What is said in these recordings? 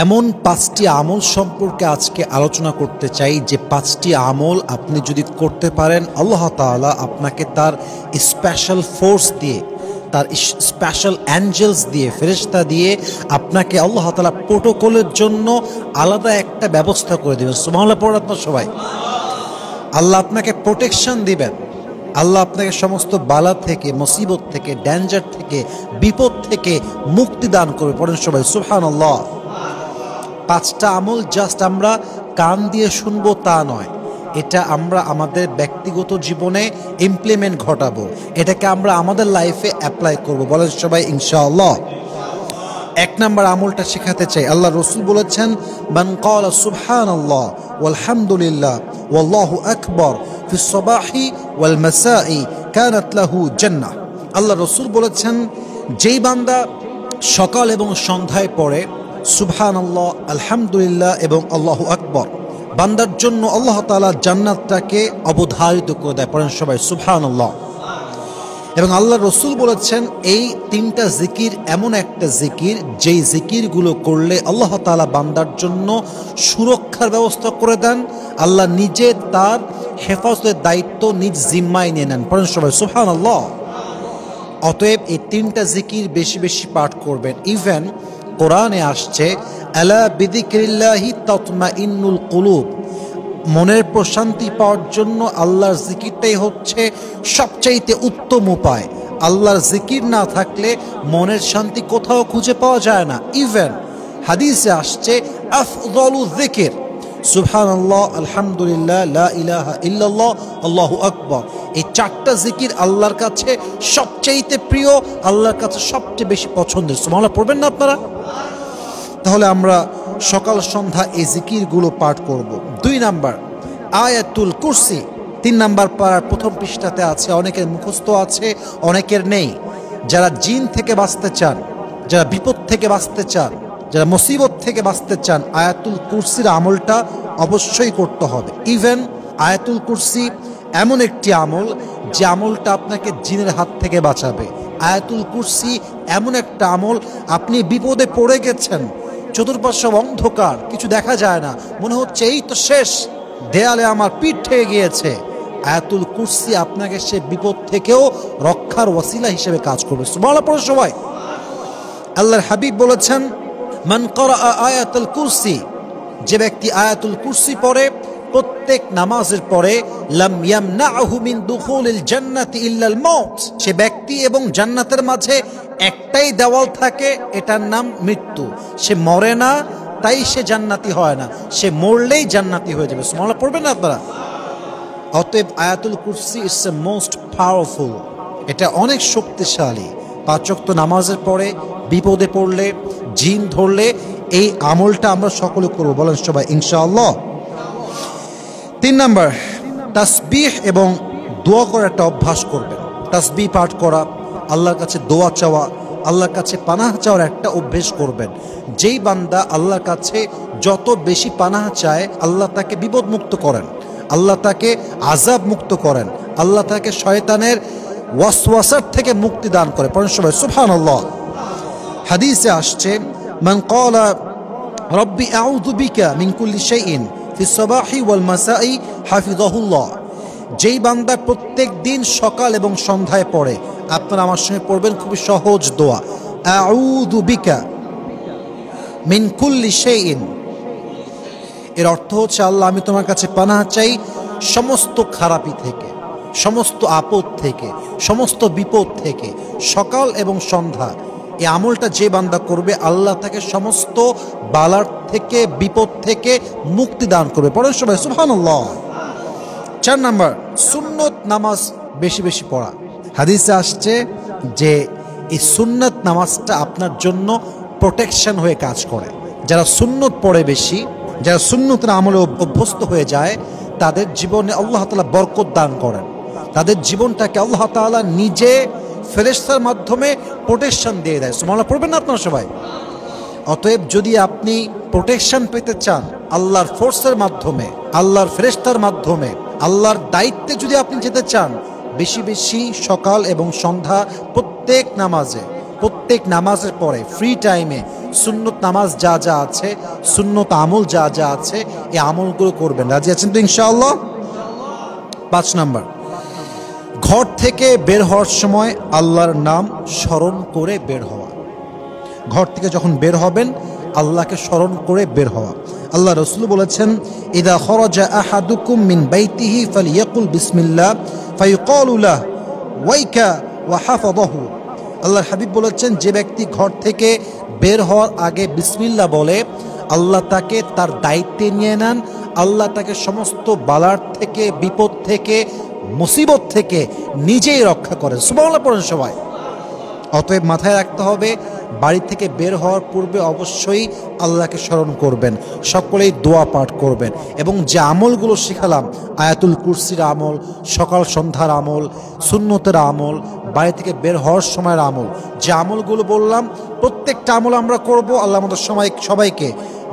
এমন 5টি আমল সম্পর্কে আজকে আলোচনা করতে চাই যে 5টি আমল আপনি যদি করতে পারেন আল্লাহ তাআলা আপনাকে তার স্পেশাল ফোর্স দিয়ে, তার স্পেশাল অ্যাঞ্জেলস দিয়ে, ফেরেশতা দিয়ে আপনাকে আল্লাহ তাআলা প্রোটোকলের জন্য আলাদা একটা ব্যবস্থা করে দেবেন। সুবহানাল্লাহ পড়ুন আপনারা সবাই। আল্লাহ আপনাকে প্রোটেকশন দিবেন, আল্লাহ আপনাকে সমস্ত বালা থেকে, মুসিবত থেকে, ডেঞ্জার থেকে, বিপদ থেকে মুক্তি দান করবে। পড়েন সবাই সুবহানাল্লাহ। 5টা আমল জাস্ট আমরা কান দিয়ে শুনবো তা নয়, এটা আমরা আমাদের ব্যক্তিগত জীবনে ইমপ্লিমেন্ট ঘটাবো, এটাকে আমরা আমাদের লাইফে অ্যাপ্লাই করব। বলেন সবাই ইনশাআল্লাহ। 1 নম্বর আমলটা শেখাতে চাই। আল্লাহ রসুল বলেছেন, মান ক্বালা সুবহানাল্লাহ ওয়ালহামদুলিল্লাহ ওয়াল্লাহু আকবার ফিস সাবাহি ওয়াল মাসাই কানাত লাহু জান্নাহ। আল্লাহ রসুল বলেছেন, যেই বান্দা সকাল এবং সন্ধ্যায় পড়ে সুবহানাল্লাহ, আলহামদুলিল্লাহ এবং আল্লাহু আকবার, বান্দার জন্য আল্লাহ তাআলা জান্নাতটাকে অবধারিত করে দেয়। পড়েন সবাই সুবহানাল্লাহ। এবং আল্লাহ রসুল বলেছেন, এই 3টা জিকির এমন একটা জিকির, যেই জিকিরগুলো করলে আল্লাহ তাআলা বান্দার জন্য সুরক্ষার ব্যবস্থা করে দেন, আল্লাহ নিজে তার হেফাজতের দায়িত্ব নিজ জিম্মায় নিয়ে নেন। পড়েন সবাই সুবহানাল্লাহ। অতএব এই 3টা জিকির বেশি বেশি পাঠ করবেন। ইভেন কোরআনে আসছে, আলা বিযিকরিল্লাহি তাতমাইন্নুল কুলুব, মনের প্রশান্তি পাওয়ার জন্য আল্লাহর জিকিরটাই হচ্ছে সবচাইতে উত্তম উপায়। আল্লাহর জিকির না থাকলে মনের শান্তি কোথাও খুঁজে পাওয়া যায় না। ইভেন হাদিসে আসছে, আফযলু যিকির সুবহানাল্লাহ, আলহামদুলিল্লাহ, লা ইলাহা ইল্লাল্লাহ, আল্লাহু আকবার। এই 4টা জিকির আল্লাহর কাছে সবচাইতে প্রিয়, আল্লাহর কাছে সবচেয়ে বেশি পছন্দের। সুবহানাল্লাহ পড়বেন না আপনারা? তাহলে আমরা সকাল সন্ধ্যা এই জিকিরগুলো পাঠ করব। 2 নাম্বার আয়াতুল কুরসি। 3 নাম্বার পারার প্রথম পৃষ্ঠাতে আছে, অনেকের মুখস্থ আছে, অনেকের নেই। যারা জিন থেকে বাঁচতে চান, যারা বিপদ থেকে বাঁচতে চান, যারা মুসিবত থেকে বাঁচতে চান, আয়াতুল কুরসির আমলটা অবশ্যই করতে হবে। ইভেন আয়াতুল কুরসি এমন একটি আমল যে আমলটা আপনাকে জিনের হাত থেকে বাঁচাবে। আয়াতুল কুরসি এমন একটা আমল, আপনি বিপদে পড়ে গেছেন, চতুর্পার্শ্ব অন্ধকার, কিছু দেখা যায় না, মনে হচ্ছে এই তো শেষ, দেয়ালে আমার পিঠ ঠেকে গিয়েছে, আয়াতুল কুরসি আপনাকে সে বিপদ থেকেও রক্ষার ওয়াসিলা হিসেবে কাজ করবে। সুবহানাল্লাহ পড়ো সবাই। আল্লাহর হাবিব বলেছেন, মান ক্বারা আয়াতুল কুরসি, যে ব্যক্তি আয়াতুল কুরসি পড়ে প্রত্যেক নামাজের পরে, লাম ইয়ামনাহু মিন দুখুলিল জান্নাতি ইল্লাল মাউত, সে ব্যক্তি এবং জান্নাতের মাঝে একটাই দেওয়াল থাকে, এটার নাম মৃত্যু। সে মরে না, তাই সে জান্নাতি হয় না, সে মরলেই জান্নাতি হয়ে যাবে। সুবহানাল্লাহ পড়বেন না আপনারা? অতএব আয়াতুল কুরসি ইজ দ্য মোস্ট পাওয়ারফুল, এটা অনেক শক্তিশালী। 5 ওয়াক্ত নামাজের পরে বিপদে পড়লে, জিন ধরলে এই আমলটা আমরা সকলে করব। বলেন সবাই ইনশাআল্লাহ। 3 নাম্বার তাসবিহ এবং দোয়া করার একটা অভ্যাস করবেন। তাসবিহ পাঠ করা, আল্লাহর কাছে দোয়া চাওয়া, আল্লাহর কাছে পানাহ চাওয়ার একটা অভ্যেস করবেন। যেই বান্দা আল্লাহর কাছে যত বেশি পানাহ চায়, আল্লাহ তাকে বিপদ মুক্ত করেন, আল্লাহ তাকে আযাব মুক্ত করেন, আল্লাহ তাকে শয়তানের ওয়াসওয়াসার থেকে মুক্তি দান করে। পড়েন সবাই সুবহানাল্লাহ। হাদিসে আসছে, মান ক্বালা রব্বি আউযু বিকা মিন কুল্লি শাইইন ফিস সাবাহি ওয়াল মাসাই হাফিজাহুল্লাহ, যেই বান্দা প্রত্যেক দিন সকাল এবং সন্ধ্যায় পড়ে, আপনারা আমার সঙ্গে পড়বেন, খুবই সহজ দোয়া, আউযু বিকা মিন কুল্লি শাইইন। এর অর্থ হচ্ছে, আল্লাহ আমি তোমার কাছে পানাহ চাই সমস্ত খারাপি থেকে, সমস্ত আপদ থেকে, সমস্ত বিপদ থেকে। সকাল এবং সন্ধ্যা এই আমলটা যে বান্দা করবে, আল্লাহ তাকে সমস্ত বালার থেকে, বিপদ থেকে মুক্তি দান করবে। পড়েন সবাই সুবহানাল্লাহ। 4 নাম্বার সুন্নত নামাজ বেশি বেশি পড়া। হাদিসে আসছে যে এই সুন্নত নামাজটা আপনার জন্য প্রোটেকশন হয়ে কাজ করে। যারা সুন্নত পড়ে বেশি, যারা সুন্নতের আমলে অভ্যস্ত হয়ে যায়, তাদের জীবনে আল্লাহ তাআলা বরকত দান করেন, তাদের জীবনটাকে আল্লাহ তাআলা নিজে ফেরেশতার মাধ্যমে প্রোটেকশন দিয়ে দেয়। সুবহানাল্লাহ পড়বেন না আপনারা সবাই? অতএব যদি আপনি প্রোটেকশন পেতে চান আল্লাহর ফোর্সের মাধ্যমে, আল্লাহর ফেরেশতার মাধ্যমে, আল্লাহর দায়িত্বে যদি আপনি যেতে চান, বেশি বেশি সকাল এবং সন্ধ্যা প্রত্যেক নামাজের পরে ফ্রি টাইমে সুন্নত নামাজ যা যা আছে, সুন্নত আমল যা যা আছে, এই আমলগুলো করবেন। রাজি আছেন তো ইনশাআল্লাহ? 5 নাম্বার, ঘর থেকে বের হওয়ার সময় আল্লাহর নাম স্মরণ করে বের হওয়া। ঘর থেকে যখন বের হবেন আল্লাহকে স্মরণ করে বের হওয়া। আল্লাহ রাসূল বলেছেন, ইদা খরাজা আহাদুকুম মিন বাইতিহি ফালিয়াকুল বিসমিল্লাহ ফায়ুকালু লাহু ওয়াইকা ওয়া হাফাযাহু। আল্লাহর হাবিব বলেছেন, যে ব্যক্তি ঘর থেকে বের হওয়ার আগে বিসমিল্লাহ বলে, আল্লাহ তাকে তার দায়িত্বে নিয়ে নেন, আল্লাহ তাকে সমস্ত বালার থেকে, বিপদ থেকে, মুসিবত থেকে নিজেই রক্ষা করেন। সুবহানাল্লাহ পড়েন সবাই। অতএব মাথায় রাখতে হবে, বাড়ি থেকে বের হওয়ার পূর্বে অবশ্যই আল্লাহকে স্মরণ করবেন, সকলেই দোয়া পাঠ করবেন, এবং যে আমলগুলো শিখালাম, আয়াতুল কুরসির আমল, সকাল সন্ধ্যার আমল, সুন্নতের আমল, বাড়ি থেকে বের হওয়ার সময়ের আমল, যে আমলগুলো বললাম প্রত্যেকটা আমল আমরা করব। আল্লাহ আমাদের সবাইকে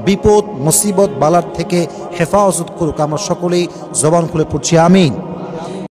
বিপদ মুসিবত বালার থেকে হেফাজত করুক। আমরা সকলেই জবান খুলে পড়ছি আমিন।